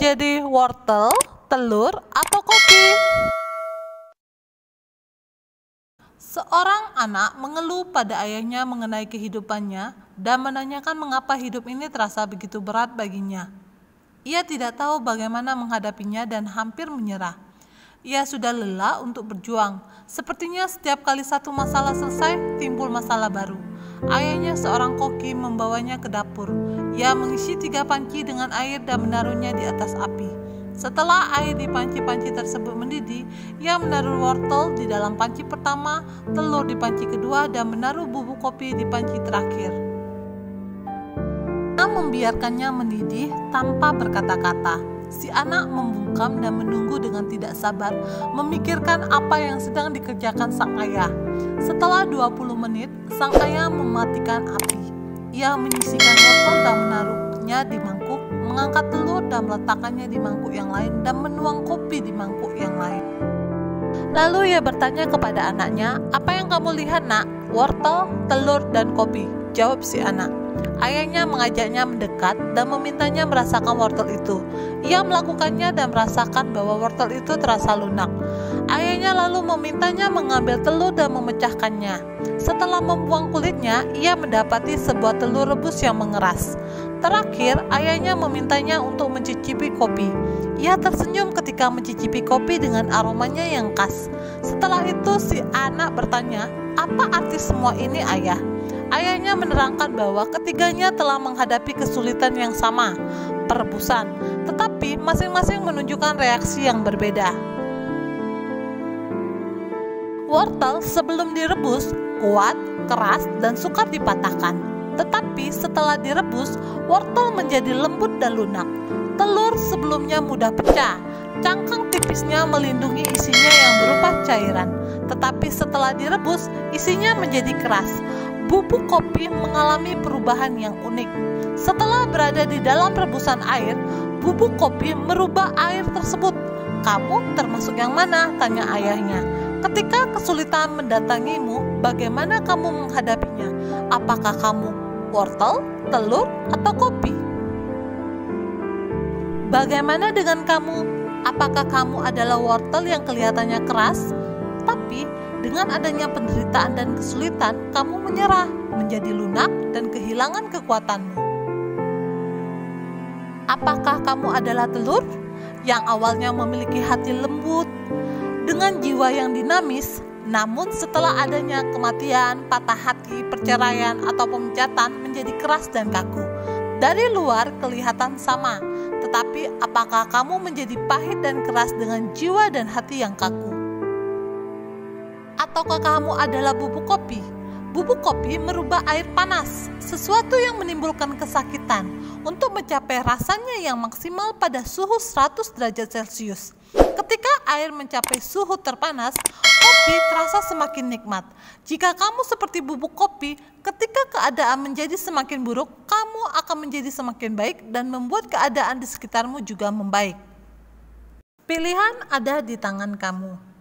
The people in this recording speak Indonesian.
menjadi wortel, telur, atau kopi? Seorang anak mengeluh pada ayahnya mengenai kehidupannya dan menanyakan mengapa hidup ini terasa begitu berat baginya. Ia tidak tahu bagaimana menghadapinya dan hampir menyerah. Ia sudah lelah untuk berjuang. Sepertinya setiap kali satu masalah selesai, timbul masalah baru. Ayahnya seorang koki membawanya ke dapur. Ia mengisi 3 panci dengan air dan menaruhnya di atas api. Setelah air di panci-panci tersebut mendidih, ia menaruh wortel di dalam panci pertama, telur di panci kedua, dan menaruh bubuk kopi di panci terakhir. Ia membiarkannya mendidih tanpa berkata-kata. Si anak membungkam dan menunggu dengan tidak sabar, memikirkan apa yang sedang dikerjakan sang ayah. Setelah 20 menit, sang ayah mematikan api. Ia menyisihkan wortel dan menaruhnya di mangkuk, mengangkat telur dan meletakkannya di mangkuk yang lain, dan menuang kopi di mangkuk yang lain. Lalu ia bertanya kepada anaknya, "Apa yang kamu lihat, nak?" "Wortel, telur, dan kopi," jawab si anak. Ayahnya mengajaknya mendekat dan memintanya merasakan wortel itu. Ia melakukannya dan merasakan bahwa wortel itu terasa lunak. Ayahnya lalu memintanya mengambil telur dan memecahkannya. Setelah membuang kulitnya, ia mendapati sebuah telur rebus yang mengeras. Terakhir, ayahnya memintanya untuk mencicipi kopi. Ia tersenyum ketika mencicipi kopi dengan aromanya yang khas. Setelah itu, si anak bertanya, "Apa arti semua ini, ayah?" Ayahnya menerangkan bahwa ketiganya telah menghadapi kesulitan yang sama, perebusan, tetapi masing-masing menunjukkan reaksi yang berbeda. Wortel sebelum direbus kuat, keras, dan sukar dipatahkan. Tetapi setelah direbus, wortel menjadi lembut dan lunak. Telur sebelumnya mudah pecah. Cangkang tipisnya melindungi isinya yang berupa cairan. Tetapi setelah direbus, isinya menjadi keras. Bubuk kopi mengalami perubahan yang unik. Setelah berada di dalam rebusan air, bubuk kopi merubah air tersebut. "Kamu termasuk yang mana?" tanya ayahnya. "Ketika kesulitan mendatangimu, bagaimana kamu menghadapinya? Apakah kamu wortel, telur, atau kopi?" "Bagaimana dengan kamu? Apakah kamu adalah wortel yang kelihatannya keras? Tapi dengan adanya penderitaan dan kesulitan, kamu menyerah, menjadi lunak, dan kehilangan kekuatanmu. Apakah kamu adalah telur yang awalnya memiliki hati lembut, dengan jiwa yang dinamis, namun setelah adanya kematian, patah hati, perceraian, atau pemecatan menjadi keras dan kaku? Dari luar kelihatan sama, tetapi apakah kamu menjadi pahit dan keras dengan jiwa dan hati yang kaku? Ataukah kamu adalah bubuk kopi? Bubuk kopi merubah air panas, sesuatu yang menimbulkan kesakitan, untuk mencapai rasanya yang maksimal pada suhu 100 derajat Celcius. Ketika air mencapai suhu terpanas, kopi terasa semakin nikmat. Jika kamu seperti bubuk kopi, ketika keadaan menjadi semakin buruk, kamu akan menjadi semakin baik dan membuat keadaan di sekitarmu juga membaik. Pilihan ada di tangan kamu.